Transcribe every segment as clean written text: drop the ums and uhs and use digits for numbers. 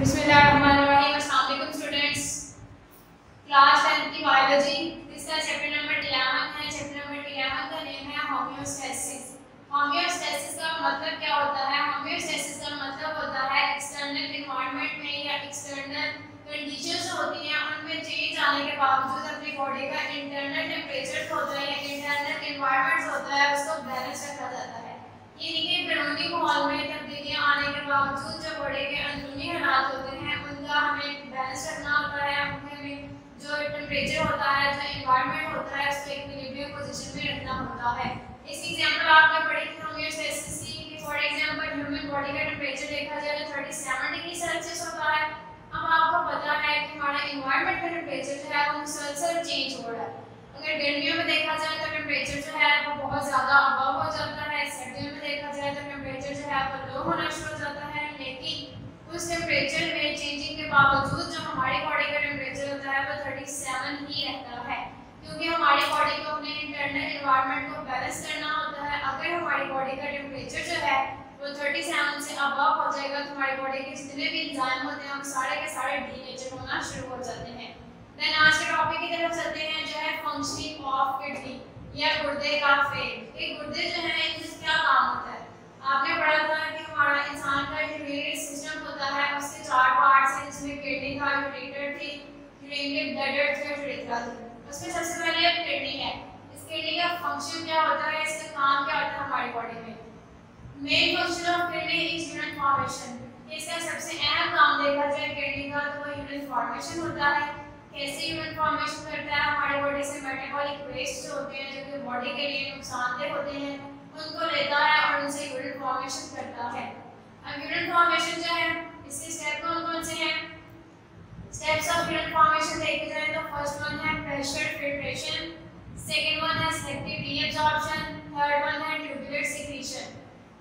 बिस्मिल्लाहिर्रहमानिर्रहीम। अस्सलाम वालेकुम स्टूडेंट्स। क्लास 10 की बायोलॉजी जिसका चैप्टर नंबर 11 है। चैप्टर नंबर 11 का नेम है होमियोस्टेसिस। होमियोस्टेसिस का मतलब क्या होता है? होमियोस्टेसिस का मतलब होता है एक्सटर्नल एनवायरनमेंट में या एक्सटर्नल कंडीशंस होती हैं उनमें चेंज आने के बावजूद अपनी बॉडी का इंटरनल टेम्परेचर होता है या इंटरनल एनवायरनमेंट होता है उसको बैलेंस रखा जाता है। यानी कि बैरूनी माहौल में तब्दीलियां आने के बावजूद जो बॉडी के अंदरूनी हालात होते हैं उनका हमें बैलेंस रखना होता है। हमें जो टेम्परेचर होता है, जो एनवायरनमेंट होता है, उसको इक्विलिब्रियम पोजीशन में रखना होता है। इसकी एग्जांपल आपने पढ़ी थी होमियोस्टेसिस की। फॉर एग्जांपल ह्यूमन बॉडी का टेम्परेचर देखा जाए तो 37 डिग्री सेल्सियस होता है। अब आपको पता है कि हमारा एनवायरनमेंट का टेम्परेचर जो है वो मुसलसल चेंज हो रहा है। अगर गर्मियों में देखा जाए तो टेम्परेचर जो है वो बहुत ज़्यादा अबव हो जाता है, सर्दियों में देखा जाए तो टेम्परेचर जो है वो लो होना शुरू हो जाता है। लेकिन उस टेम्परेचर में चेंजिंग के बावजूद जो हमारी बॉडी का टेम्परेचर होता है वो 37 ही रहता है, क्योंकि हमारी बॉडी को अपने इंटरनल एनवायरनमेंट को बैलेंस करना होता है। अगर हमारी बॉडी का टेम्परेचर जो है वो 37 से अबव हो जाएगा तो हमारी बॉडी के जितने भी एंजाइम होते हैं वो सारे के सारे डीनेचर होना शुरू हो जाते हैं। देन आज के टॉपिक की तरफ चलते हैं जो है फंक्शनिंग ऑफ किडनी या गुर्दे का फेल। ये गुर्दे जो है इनका क्या काम होता है? आपने पढ़ा था कि हमारा इंसान का यूरिनरी सिस्टम होता है, उसके 4 पार्ट्स हैं जिसमें किडनी था, यूरेटर थी, यूरिनरी ब्लैडर थी और यूरेथ्रा थी। उसमें सबसे पहले अब किडनी है। इस किडनी का फंक्शन क्या होता है, इसका काम क्या होता है हमारी बॉडी में? Main function of kidney is urine formation. इसका सबसे अहम काम देखा जाए किडनी का तो वो यूरिन फॉर्मेशन होता है। कैसे यूरिन फॉर्मेशन करता है? हमारी बॉडी से मेटाबॉलिक वेस्ट जो होते हैं जो कि बॉडी के लिए नुकसानदेह होते हैं उनको लेता है और उनसे यूरिन फॉर्मेशन करता है। अब यूरिन फॉर्मेशन जो है इसके स्टेप कौन कौन से हैं? स्टेप्स ऑफ यूरिन फॉर्मेशन देखे जाए तो फर्स्ट वन है प्रेशर फिल्ट्रेशन, सेकंड वन है सेलेक्टिव रीअब्जॉर्प्शन, थर्ड वन है ट्यूबुलर सीक्रेशन।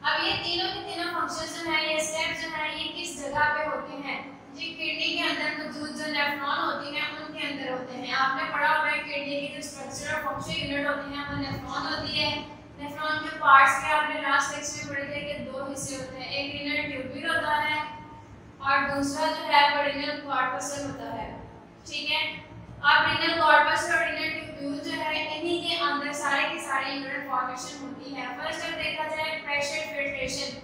अब ये तीनों के तीनों फंक्शन जो है ये स्टेप जो है ये किस जगह पे होते हैं? जी किडनी के अंदर मौजूद जो नेफ्रॉन होती हैं उनके अंदर होते हैं। आपने पढ़ा होगा किडनी की जो स्ट्रक्चर और फंक्शन यूनिट होती हैं वो नेफ्रॉन होती है। नेफ्रॉन के पार्ट्स के आपने लास्ट लेक्चर में पढ़े थे कि 2 हिस्से होते हैं, एक रीनल ट्यूब्यूल होता है और दूसरा जो है वो रीनल कॉर्पस्कल होता है। ठीक है, अब रीनल कॉर्पस्कल और रीनल ट्यूब्यूल जो है इन्हीं के अंदर सारे के सारे यूरिन फॉर्मेशन होती है। फर्स्ट जब देखा जाए प्रेशर फिल्ट्रेशन,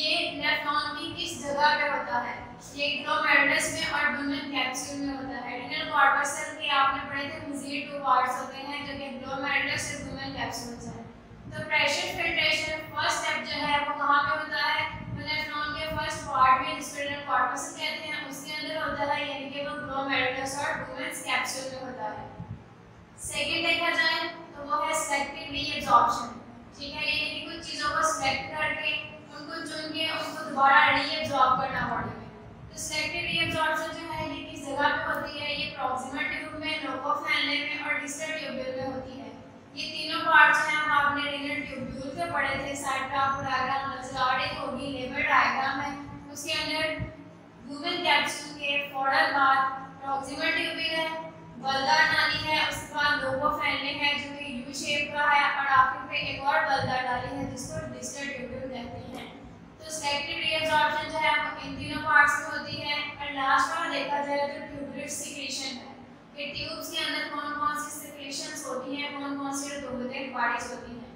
ये नेफ्रॉन की किस जगह पे होता है? ये ग्लोमेरुलस में और लुमेन कैप्सूल में होता है। रीनल कॉर्पस्कल के आपने पढ़े थे मजीद 2 पार्ट्स होते हैं जो कि ग्लोमेरुलस और लुमेन कैप्सूल्स हैं। तो प्रेशर फिल्ट्रेशन फर्स्ट स्टेप जो है वो कहाँ पे होता है? नेफ्रॉन के फर्स्ट पार्ट में जिसको रीनल कॉर्पस्कल कहते हैं उसके अंदर होता है, यानी कि वो ग्लोमेरुलस और लुमेन कैप्सूल में होता है। सेकंड देखा जाए तो वो है सेलेक्टिव रीअब्जॉर्प्शन। ठीक है, यानी कि कुछ चीज़ों को सिलेक्ट करके उनको चुन के उनको दोबारा रीअब्जॉर्ब करना बॉडी में। तो सेलेक्टिव रीअब्जॉर्प्शन जो है ये किस जगह पे होती है? ये प्रॉक्सिमल ट्यूब में, लोकोफेनले में और डिस्टल ट्यूब्यूल में होती है। ये तीनों पार्ट्स हैं हम आपने रीनल ट्यूब्यूल के पढ़े थे। साइड पे आपको डायग्राम नजर आ रही होगी, लेबर डायग्राम है। उसके अंदर लुमेन कैप्सूल के फौरन बाद प्रॉक्सिमल ट्यूब्यूल है, बलदार नाली है, उसके बाद लोकोफेनले है जो कि यू शेप का है और आखिर पे एक और बलदार नाली है जिसको डिस्टल ट्यूब्यूल कहते हैं। तो सेलेक्टिव रीअब्जॉर्प्शन जो है वो इन तीनों पार्ट्स में होती है। और लास्ट वाला देखा जाए तो ट्यूबुलर सीक्रेशन है कि ट्यूब्स के अंदर कौन-कौन सी सीक्रेशंस होती हैं, कौन-कौन सी द्रव्यमान बॉडीज होती हैं।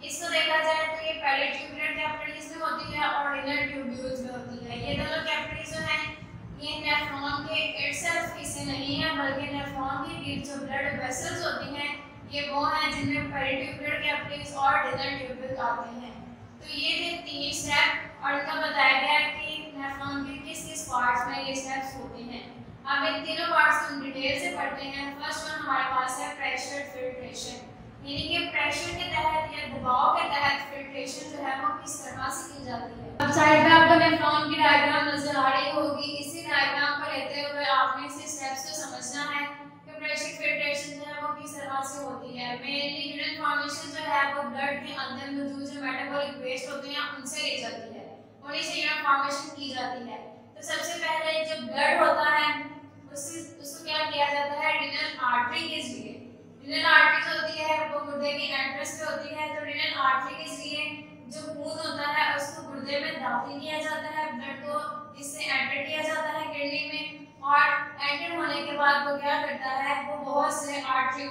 इसको देखा जाए तो ये पहले ट्यूबुलर कैपिलरीज में होती है और रीनल ट्यूब्यूल्स में होती है। ये दोनों कैपिलरीज जो हैं ये नेफ्रॉन के इटसेल्फ हिस्से नहीं है बल्कि नेफ्रॉन के बीच जो ब्लड वेसल्स होती हैं ये वो हैं जिनमें पेरिट्यूबुलर कैपिलरीज और रीनल ट्यूब्यूल आते हैं। तो ये थे 3 स्टेप और इनका बताया गया है कि नेफ्रॉन के किस-किस पार्ट्स में ये स्टेप्स होते हैं। अब इन तीनों पार्ट्स को डिटेल से पढ़ते हैं। फर्स्ट वन हमारे पास है प्रेशर फिल्ट्रेशन, यानी कि प्रेशर के तहत या दबाव के तहत फिल्ट्रेशन जो है वो किस तरह से की जाती है। अब साइड पे आपको नेफ्रॉन की डायग्राम नजर आ रही होगी। इसी डायग्राम को लेते हुए आपने इसे स्टेप्स को समझना है कि प्रेशर फिल्ट्रेशन जो है वो किस तरह से होती है। मेनली यूरिन फॉर्मेशन जो है वो ब्लड के अंदर मौजूद जो मेटाबॉलिक वेस्ट होते हैं उनसे ली जाती है, उन्हीं से यूरिन फॉर्मेशन की जाती है। तो सबसे पहले जो ब्लड होता है उसको क्या किया जाता है? रीनल आर्टरी के जरिए। रीनल आर्टरी होती है वो गुर्दे की एंट्रेंस पे होती है, तो रीनल आर्टरी के जरिए जो खून होता है उसको गुर्दे में दाखिल किया जाता है, ब्लड को इससे एंटर किया जाता है किडनी बाद वो क्या करता है, वो बहुत से आर्टरी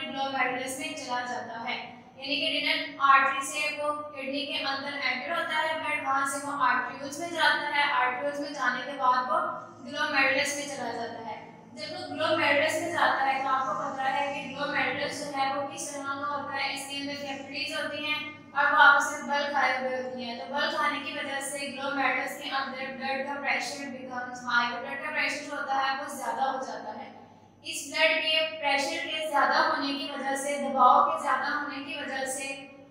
ग्लोमेरुलस में चला जाता है, यानी कि रिनल आर्टरी से वो किडनी के अंदर एंटर होता है ब्लड, वहां से वो आर्टरीज में जाता है, आर्टरीज में जाने के बाद वो ग्लोमेरुलस में चला जाता है। जब वो ग्लोमेरुलस में जाता है तो आपको पता है कि ग्लोमेरुलस जो है वो किस तरह का होता है, इसके अंदर कैपिलरीज होती हैं और वो आपस में बल खाए हुए होती हैं। तो बल खाने की वजह से ग्लोमेरुलस के अंदर ब्लड का प्रेशर बिकम्स हाई, ब्लड का प्रेशर जो होता है वो ज्यादा हो जाता है। इस ब्लड के प्रेशर के ज्यादा होने की वजह से, दबाव के ज्यादा होने की वजह से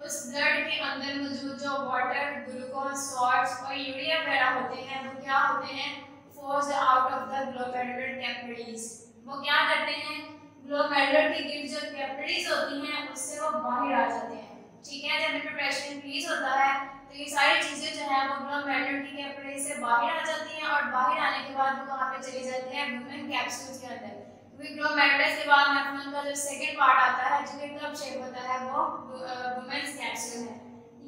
उस ब्लड के अंदर मौजूद जो वाटर, ग्लूकोज, सॉल्ट्स और यूरिया वगैरह होते हैं वो क्या होते हैं, forced out of the glomerular capillaries. वो क्या करते हैं, ग्लोमेरुलर के गिर्द जो कैपिलरीज होती हैं उससे वो बाहर आ जाते हैं। ठीक है, जब इनका प्रेशर इंक्रीज होता है तो ये सारी चीजें जो है वो ग्लोमेरुलर की कैपिलरीज से बाहर आ जाती हैं और बाहर आने के बाद वो कहां पे चली जाती है, वुमेन कैप्सूल्स के अंदर। ग्लोमेरुलस के बाद नेफ्रॉन का जो सेकंड पार्ट आता है जो कि कब शेप होता है वो वुमेन्स कैप्सूल है।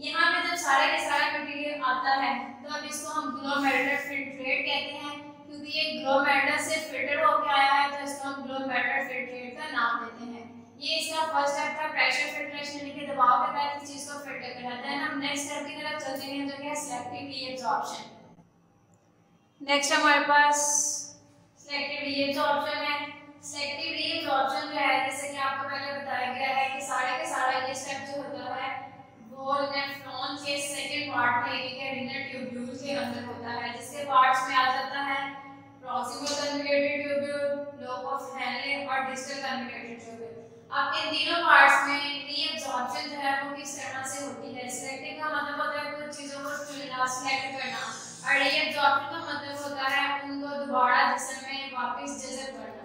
यहाँ पे जब सारे के सारा मटेरियल आता है तो अब इसको हम ग्लोमेरुलर फिल्ट्रेट कहते हैं, क्योंकि ये ग्लोमेरुलस से फिल्टर होकर आया है तो इसको हम ग्लोमेरुलर फिल्ट्रेट का नाम देते हैं। ये इसका फर्स्ट स्टेप था, प्रेशर फिल्ट्रेशन, यानी कि दबाव के तहत किसी चीज को फिल्टर करना है। हम नेक्स्ट स्टेप की तरफ चलते हैं जो कि है सेलेक्टिव रीअब्जॉर्प्शन। नेक्स्ट हमारे पास सेलेक्टिव रीअब्जॉर्प्शन है। सेलेक्टिव रीअब्जॉर्प्शन जो है, जैसे कि आपको पहले बताया गया है कि सारे के सारा ये स्टेप जो होता है वो नेफ्रॉन के सेकंड पार्ट में, यानी कि रिनल ट्यूब्यूल के अंदर होता है, जिसके पार्ट्स में आ जाता है proximal convoluted tubule, lobe of Henle और डिस्टल कन्वोल्यूटेड ट्यूब्यूल। अब इन तीनों पार्ट्स में रीअब्जॉर्प्शन जो है वो किस तरह से होती है। सेलेक्टिव का मतलब होता है कुछ चीजों को चुनना, सिलेक्ट करना, और रीअब्जॉर्प्शन का मतलब होता है उनको दोबारा जिस्म में वापस जज़ब करना।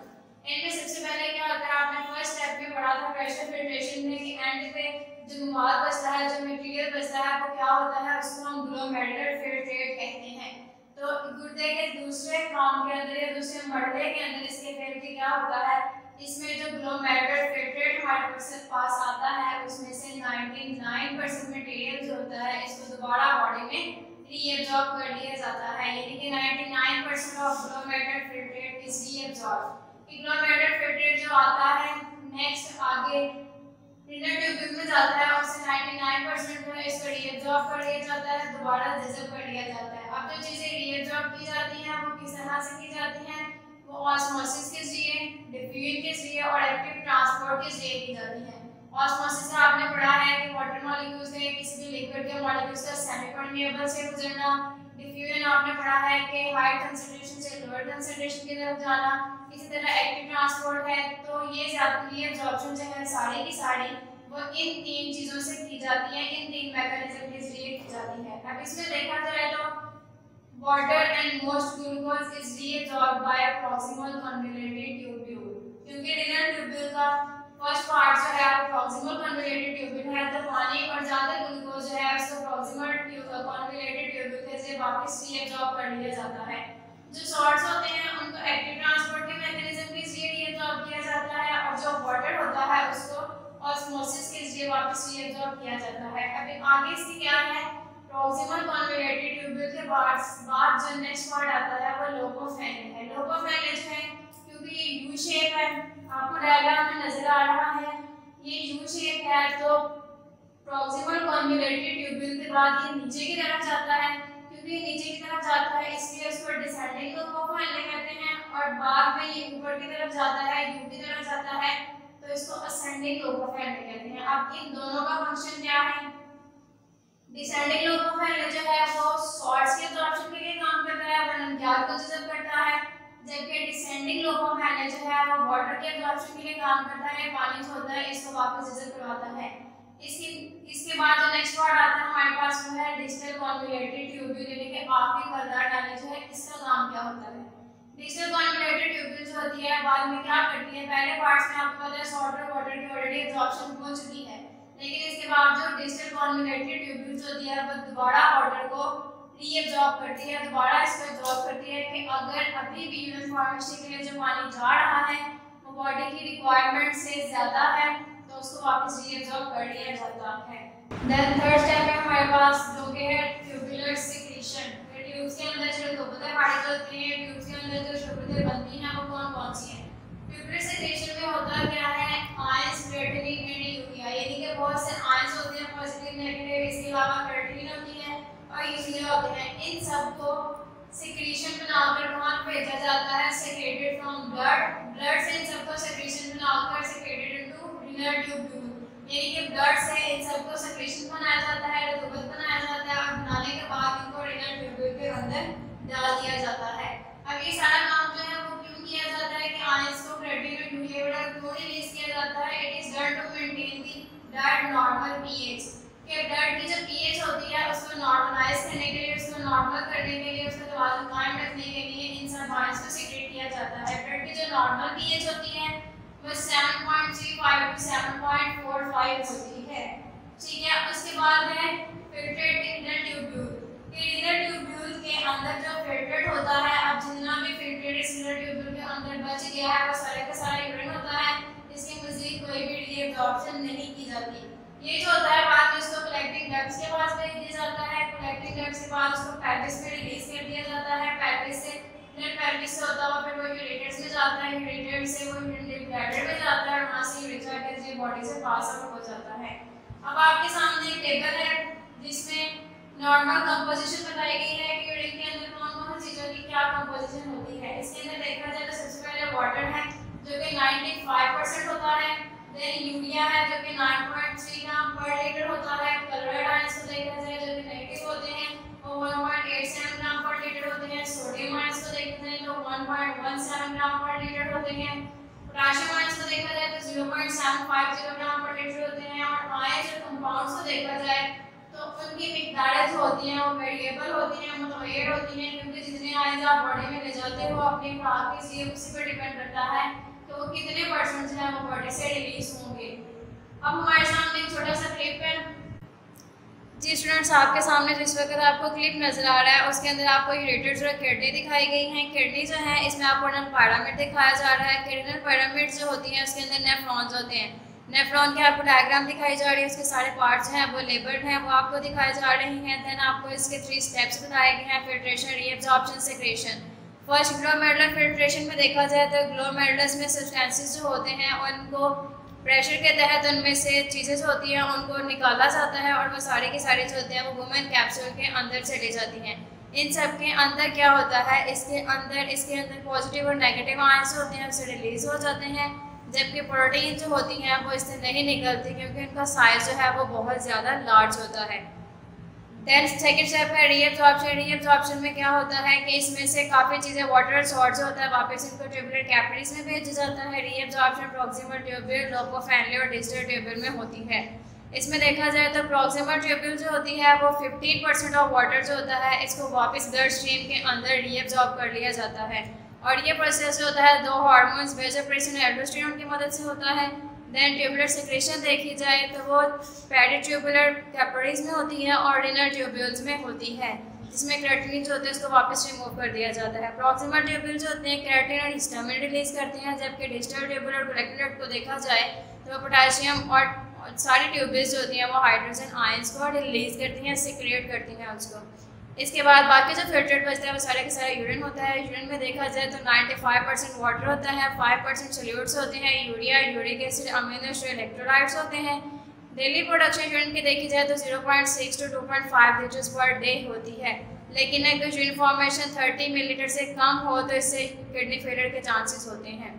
इनमें सबसे पहले क्या होता है, आपने फर्स्ट स्टेप में पढ़ा था प्रेशर फिल्ट्रेशन में कि एंड पे जो मवाद बचता है, जो मटेरियल बचता है वो क्या होता है, उसको हम ग्लोमेरुलर फिल्ट्रेट कहते हैं। तो गुर्दे के दूसरे काम के अंदर या दूसरे मर्दे के अंदर इसके फिर के क्या होता है, इसमें जो ग्लोमेरुलर फिल्ट्रेट हमारे पास आता है उसमें से 99% मटेरियल जो होता है इसको दोबारा बॉडी में रीअब्जॉर्ब कर लिया जाता है, यानी कि 99% of glomerular filtrate is reabsorb. Glomerular filtrate जो आता है नेक्स्ट आगे रिनल ट्यूब्यूल में जाता है और उससे 99% जो है इसको रीअब्जॉर्ब कर लिया जाता है, दोबारा जज़ब कर लिया जाता है। अब जो चीजें रीअब्जॉर्ब की जाती हैं वो किस तरह से की जाती हैं, वो ऑस्मोसिस के जरिए, डिफ्यूजन के जरिए और एक्टिव ट्रांसपोर्ट के जरिए की जाती हैं। ऑस्मोसिस का आपने पढ़ा है कि वाटर मॉलिक्यूल्स के किसी भी लिक्विड के मॉलिक्यूल्स का सेमी परमिएबल से गुजरना। डिफ्यूजन आपने पढ़ा है कि हाई कंसंट्रेशन से लोअर कंसंट्रेशन की तरफ जाना। इसी तरह एक्टिव ट्रांसपोर्ट है। तो ये रीअब्जॉर्प्शन जो है सारी की सारी वो इन तीन चीजों से की जाती है, इन तीन मैकेनिज्म के जरिए की जाती है। अब इसमें देखा जाए तो water and most glucose is reabsorbed by a proximal convoluted tubule, क्योंकि renal tubule का फर्स्ट पार्ट जो है वो proximal convoluted tubule है, तो पानी और ज्यादा ग्लूकोज जो है उसको proximal convoluted tubule के से वापस reabsorb कर लिया जाता है। जो सॉल्ट्स होते हैं उनको एक्टिव ट्रांसपोर्ट के मैकेनिज्म के जरिए reabsorb किया जाता है और जो वाटर होता है उसको ऑस्मोसिस के जरिए वापस reabsorb किया जाता है। अभी आगे इसकी क्या है, प्रॉक्सिमल कन्वोल्यूटेड ट्यूब्यूल के बाद जो नेक्स्ट पार्ट आता है वो लोब ऑफ हेनले है। लोब ऑफ हेनले जो है क्योंकि ये यू शेप है, आपको डायग्राम में नजर आ रहा है ये यू शेप है, तो प्रॉक्सिमल कन्वोल्यूटेड ट्यूब्यूल के बाद ये नीचे की तरफ जाता है, क्योंकि ये नीचे की तरफ जाता है इसलिए इसको डिसेंडिंग लोब ऑफ हेनले कहते हैं, और बाद में ये ऊपर की तरफ जाता है, यू की तरफ जाता है तो इसको असेंडिंग लोब ऑफ हेनले कहते हैं। अब इन दोनों का फंक्शन क्या है, डिसेंडिंग लोब ऑफ हेनले जो है वो सॉल्ट्स के एब्जॉर्प्शन के लिए काम करता है, वरन गैस को जज़ब करता है, जबकि डिसेंडिंग लोब ऑफ हेनले जो है वो वाटर के एब्जॉर्प्शन के लिए काम करता है, पानी जो होता है इसको वापस जज़ब करवाता है। इसके बाद जो नेक्स्ट पार्ट आता है हमारे पास वो है डिस्टल कन्वोल्यूटेड ट्यूब्यूल, यानी कि आखिरी पर्दा डाले जो है इसका काम क्या होता है। डिस्टल कन्वोल्यूटेड ट्यूब्यूल जो होती है बाद में क्या करती है, पहले पार्ट्स में आपको पता है सॉल्ट और वाटर की ऑलरेडी एब्जॉर्प्शन हो चुकी है, लेकिन इसके बावजूद डिस्टल कन्वोल्यूटेड ट्यूब्यूल जो होती है वो दोबारा वाटर को रीअब्जॉर्ब करती है, दोबारा इसको एब्जॉर्ब करती है कि अगर अभी भी यूनिफॉर्मिटी के लिए जो पानी जा रहा है वो बॉडी की रिक्वायरमेंट से ज्यादा है तो उसको वापस रीअब्जॉर्ब कर लिया जाता है। देन थर्ड स्टेप है हमारे पास जो कि है ट्यूबुलर सिक्रीशन। ट्यूब्स के अंदर जो शोबतें पार्टिकल होते हैं, ट्यूब्स के अंदर जो शोबतें बनती हैं वो कौन कौन सी हैं, इन सबको सिक्रीशन बनाकर वहाँ भेजा जाता है, सेक्रेटेड फ्रॉम ब्लड, ब्लड से इन सबको सिक्रीशन बनाकर सेक्रेटेड इनटू रिनल ट्यूब्यूल, यानी कि ब्लड से इन सबको सिक्रीशन बनाया जाता है, रतूबत बनाया जाता है, और बनाने के बाद इनको रिनल ट्यूब्यूल के अंदर डाल दिया जाता है। अब ये सारा काम जो है वो क्यों किया जाता है कि आयंस को क्रेटिन में ड्यूलेबल क्यों रिलीज किया जाता है? It is done to maintain the blood normal pH, कि ब्लड की जो पीएच होती है उसको नॉर्मलाइज करने के लिए, उसको नॉर्मल करने के लिए, उसका तवाज़ुन कायम रखने के लिए इन सब आयंस को सीक्रेट किया जाता है। ब्लड की जो नॉर्मल पीएच होती है वो 7.35 टू 7.45 होती है, ठीक है। उसके बाद है फिल्ट्रेट रिनल ट्यूब्यूल, कि रिनल ट्यूब्यूल के अंदर जो फिल्ट्रेट होता है, अब जितना भी फिल्ट्रेट इस रिनल ट्यूब्यूल के अंदर बच गया है वो सारे का सारा यूरिन होता है, इसके मज़ीद कोई भी रीअब्जॉर्प्शन नहीं की जाती। ये जो होता है बाद में इसको कलेक्टिंग डक्ट्स के पास भेज दिया जाता है, कलेक्टिंग डक्ट्स के बाद उसको पेल्विस में रिलीज कर दिया जाता है, पेल्विस से पेल्विस से होता हुआ फिर वो यूरेटर्स में जाता है, यूरेटर्स से वो ब्लैडर में जाता है, और वहाँ से यूरेथ्रा के बॉडी से पास आउट हो जाता है। अब आपके सामने एक टेबल है जिसमें नॉर्मल कंपोजिशन बताई गई है कि यूरिन के अंदर कौन कौन सी चीज़ों की क्या कंपोजिशन होती है। इसके अंदर देखा जाए तो सबसे पहले वाटर है जो कि 95% होता है, देन यूरिया है जो कि 9.3 ग्राम पर लीटर होता है, क्लोराइड आयंस को देखा जाए जो कि नेगेटिव होते हैं वो 1.87 ग्राम पर लीटर होते हैं, सोडियम आयंस को देखा जाए तो 1.17 ग्राम पर लीटर होते हैं, पोटेशियम आयंस को देखा जाए तो 0.750 ग्राम पर लीटर होते हैं, और आयंस और कंपाउंड्स को देखा जाए तो उनकी मिकदारें जो होती हैं वो वेरिएबल होती हैं, मुतगय्यर होती हैं, क्योंकि जितने आयंस आप बॉडी में ले जाते हो अपनी खुराक के लिए उसी पर डिपेंड करता है तो वो कितने परसेंट जो है वो बॉडी से रिलीज होंगे। अब हमारे सामने एक छोटा सा क्लिप है। जी स्टूडेंट्स, आपके सामने जिस वक्त आपको क्लिप नज़र आ रहा है उसके अंदर आपको यूरेटर्स और किडनी दिखाई गई हैं। किडनी जो है इसमें आपको पिरामिड दिखाया जा रहा है। किडनल पिरामिड जो होती हैं उसके अंदर नेफ्रॉन्स होते हैं। नेफ्रॉन के आपको डायग्राम दिखाई जा रही है, उसके सारे पार्ट्स हैं वो लेबल्ड हैं, वो आपको दिखाए जा रहे हैं। देन आपको इसके 3 स्टेप्स बताए गए हैं, filtration, reabsorption, secretion. First glomerular filtration में देखा जाए तो ग्लोमेरुलस में सब्सटेंसेस जो होते हैं उनको प्रेशर के तहत उनमें से चीज़ें जो होती हैं उनको निकाला जाता है और वो सारे के सारे जो होते हैं वो वुमेन कैप्सूल के अंदर चली जाती हैं। इन सब के अंदर क्या होता है, इसके अंदर पॉजिटिव और नेगेटिव आयंस होते हैं, उससे रिलीज हो जाते हैं, जबकि प्रोटीन जो होती हैं वो इससे नहीं निकलती क्योंकि उनका साइज जो है वो बहुत ज़्यादा लार्ज होता है। देन सेकंड स्टेप है रीअब्जॉर्प्शन। रीअब्जॉर्प्शन में क्या होता है कि इसमें से काफ़ी चीज़ें वाटर सॉल्ट जो होता है वापस इनको ट्यूबुलर कैपिलरीज में भेजा जाता है। रीअब्जॉर्प्शन प्रोक्सिमल ट्यूब्यूल, लोकोफेनली और डिस्टल ट्यूब्यूल में होती है। इसमें देखा जाए तो प्रोक्सिमल ट्यूब्यूल जो होती है वो 15% ऑफ वाटर जो होता है इसको वापस ब्लड स्ट्रीम के अंदर रीअब्जॉर्ब कर लिया जाता है, और ये प्रोसेस जो होता है 2 हार्मोन्स वेसोप्रेसिन और एल्डोस्टेरोन की मदद से होता है। देन ट्यूबुलर सेक्रेशन देखी जाए तो वो पेरिट्यूबुलर कैपिलरीज में होती है और रिनल ट्यूब्यूल्स में होती है, जिसमें क्रेटिनिन जो होते हैं उसको वापस रिमूव कर दिया जाता है। प्रॉक्सिमल ट्यूब्यूल जो होते हैं क्रेटिन और हिस्टामिन रिलीज करते हैं, जबकि डिस्टल ट्यूबुलर कलेक्टिंग डक्ट को देखा जाए तो पोटेशियम और सारी ट्यूब्यूल्स जो होती हैं वो हाइड्रोजन आयंस को रिलीज करती हैं, सिक्रिएट करती हैं उसको। इसके बाद बाकी जो फिल्टर्ड बचता है वो सारे के सारे यूरिन होता है। यूरिन में देखा जाए तो 95% वाटर होता है, 5% सोल्यूट्स होते हैं, urea, uric acid, amino acid, electrolytes होते हैं। डेली प्रोडक्शन यूरिन की देखी जाए तो 0.6 टू 2.5 लीटर्स पर डे होती है, लेकिन अगर यूरिन फॉर्मेशन 30 मिलीलीटर से कम हो तो इससे किडनी फेलियर के चांसेस होते हैं।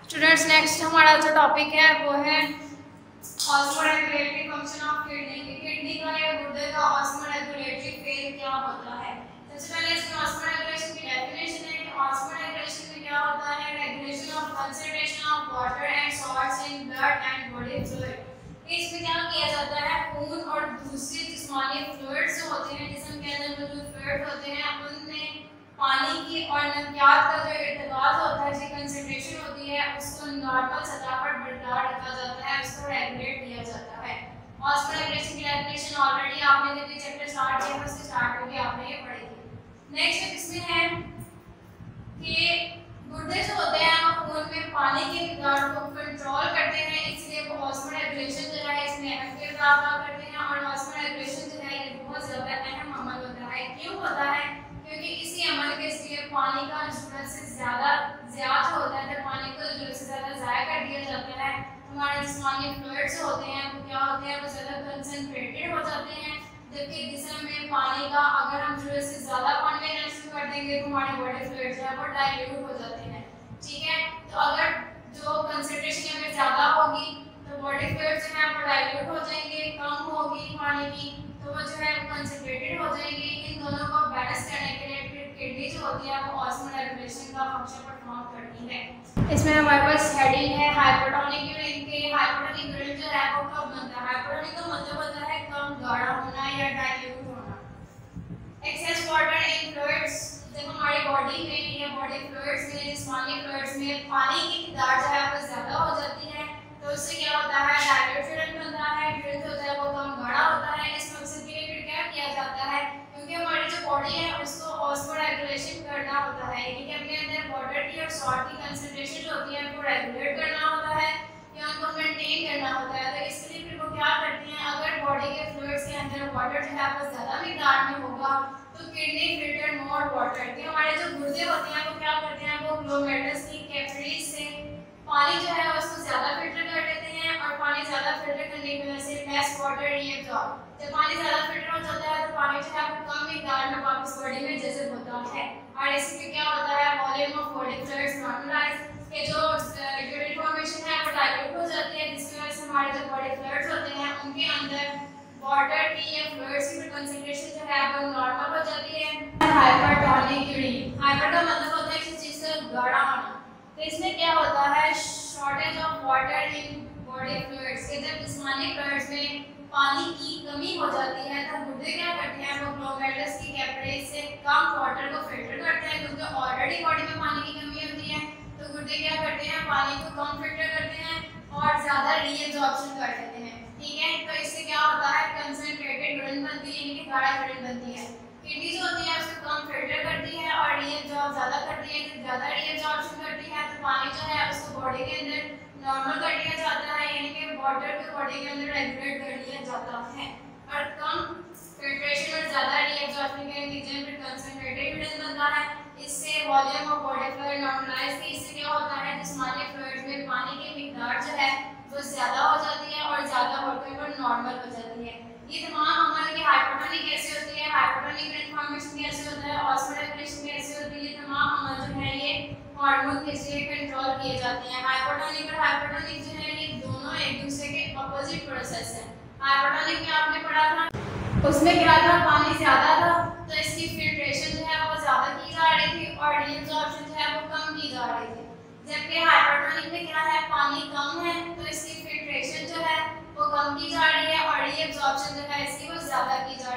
स्टूडेंट्स, नेक्स्ट हमारा जो टॉपिक है वो है ऑस्मोरेगुलेटरी फंक्शन ऑफ किडनी। किडनी का या गुर्दे का ऑस्मोरेगुलेटरी फेल क्या होता है। सबसे पहले इसमें ऑस्मोरेगुलेशन की डेफिनेशन है कि ऑस्मोरेगुलेशन में क्या होता है, regulation of concentration of water and salts in blood and body fluid. इसमें क्या किया जाता है, खून और दूसरे जिस्मानी फ्लूइड्स जो होते हैं, जिस्म के अंदर मौजूद फ्लूइड होते हैं, उनमें पानी की और नमकियात का जो इर्तिकाज़ होता है, जो कंसंट्रेशन होती है, उसको नॉर्मल सतह पर बरकरार रखा जाता है, उसको रेगुलेट किया जाता है। ऑस्मोरेगुलेशन की डेफिनेशन ऑलरेडी आपने जब ये चैप्टर स्टार्ट किया था उससे स्टार्ट होके आपने ये पढ़ी थी। नेक्स्ट इसमें है कि गुर्दे जो होते हैं वो खून में पानी की मिकदार को कंट्रोल करते हैं, इसलिए वो ऑस्मोरेगुलेशन जो है इसमें अहम किरदार अदा करते हैं, और ऑस्मोरेगुलेशन जो है ये बहुत ज़्यादा अहम अमल होता है। क्यों होता है, क्योंकि इसी अमल के जरिए पानी का ज़रूरत से ज़्यादा होता है, तो पानी को ज़रूरत से ज़्यादा ज़ाया कर दिया जाता है। हमारे जिस्मानी फ्लूइड्स होते हैं वो क्या होते हैं, वो ज़्यादा कंसंट्रेटेड पानी का, अगर हम जरूरत से ज़्यादा पानी लेना शुरू कर देंगे तो हमारे बॉडी फ्लूइड जो है वो डाइल्यूट हो जाते हैं। ठीक है, तो अगर जो कंसंट्रेशन अगर ज़्यादा होगी तो बॉडी फ्लूइड जो है वो डाइल्यूट हो जाएंगे, कम होगी पानी की तो वो जो है कंसंट्रेटेड हो जाएंगे। इन दोनों को बैलेंस करने के लिए फिर किडनी जो होती है वो ऑस्मोरेगुलेशन का फंक्शन परफॉर्म करती है। इसमें हमारे पास हेडिंग है हाइपोटोनिक यूरिन के। हाइपोटोनिक यूरिन जो है वो कब बनता है? हाइपोटोनिक का मतलब होता है कम गाढ़ा होना या डाइल्यूट होना। एक्सेस वाटर इन फ्लूइड्स, जब हमारी बॉडी में या बॉडी फ्लूइड्स में, जिस्मानी फ्लूइड्स में पानी की मिकदार जो है वो ज़्यादा हो जाती है तो उससे क्या होता है? डाइल्यूट यूरिन बनता है। यूरिन जो होता है वो कम गाढ़ा होता है। इस मकसद के लिए फिर क्या किया जाता है? क्योंकि हमारी जो बॉडी है उसको ऑस्मोरेगुलेशन करना होता है, यानी कि अपने अंदर वाटर की और सॉल्ट की कंसंट्रेशन जो होती है वो रेगुलेट करना होता है या उनको मेंटेन करना होता है। तो इसके लिए फिर वो क्या करती हैं, अगर बॉडी के फ्लूइड्स के अंदर वाटर जो है वो ज़्यादा मिकदार में होगा तो किडनी फिल्टर मोर वाटर के, हमारे जो गुर्दे होते हैं वो क्या करते हैं, वो ग्लोमेरुलस की कैपिलरीज से पानी जो है उसको ज़्यादा फिल्टर कर देते हैं और पानी ज़्यादा फिल्टर करने की वजह से लेस वाटर रीअब्सॉर्ब, जब पानी ज़्यादा फिल्टर हो जाता है तो पानी जो है वो कम मिकदार में वापस बॉडी में जज़ब होता है। और इससे क्या होता है? Volume of body fluids normalise, के जो यूरिन फॉर्मेशन है वो डाइल्यूट हो जाती है जिसकी वजह से हमारे जो बॉडी फ्लूइड्स होते हैं उनके अंदर वाटर की या फ्लूइड्स की कंसंट्रेशन जो है वो नॉर्मल हो जाती है। हाइपरटोनिक यूरिन, हाइपर का मतलब होता है किसी चीज़ का गाढ़ा होना। तो इसमें क्या होता है? Shortage of water in body fluids, के जब जिस्मानी फ्लूइड्स में पानी की कमी हो जाती है तो गुर्दे क्या करते हैं, वो ग्लोमेरुलस की कैपिलरीज से कम वाटर को फिल्टर करते हैं क्योंकि ऑलरेडी बॉडी में पानी की कमी होती है। तो गुर्दे क्या करते हैं? पानी को कम फिल्टर करते हैं और ज़्यादा रीअब्सॉर्प्शन कर देते हैं। ठीक है, तो इससे क्या होता है? कंसंट्रेटेड यूरिन बनती है, यानी कि गाढ़ा यूरिन बनती है। किडनी जो होती है उसको कम फिल्टर करती है और रीअब्सॉर्ब ज़्यादा करती है। जब ज़्यादा रीअब्सॉर्प्शन करती है तो पानी जो है उसको बॉडी के अंदर नॉर्मल कर दिया जाता है, यानी कि वाटर को बॉडी के अंदर रेगुलेट कर दिया जाता है। और कम फिल्ट्रेशन और ज़्यादा रीअब्सॉर्प्शन के नतीजे में कंसंट्रेटेड यूरिन बनता है। इससे volume of body fluid normalise, इससे क्या होता है? जिस्मानी फ्लूइड में पानी की मिकदार जो है वो ज़्यादा हो जाती है और ज़्यादा होकर वो नॉर्मल हो जाती है। ये तमाम अमल की हाइपोटोनिक कैसे होती है, हाइपोटोनिक यूरिन फॉर्मेशन कैसे होता है, ऑस्मोरेगुलेशन कैसे होती है, ये तमाम अमल जो है ये हार्मोन के जरिए कंट्रोल किए जाते हैं। हाइपोटोनिक और हाइपोटोनिक जो है ये दोनों एक दूसरे के अपोजिट प्रोसेस है। हाइपोटोनिक में आपने पढ़ा था उसमें क्या था? पानी ज़्यादा था तो इसकी फिल्ट्रेशन जो है वो ज़्यादा की जा रही थी और रीअब्सॉर्प्शन जो है वो कम की जा रही थी। जबकि हाइपोटोनिक में क्या है? पानी कम है तो इसकी फिल्ट्रेशन जो है वो कम की जा रही है और रीअब्सॉर्प्शन जो है इसकी वो ज़्यादा की जा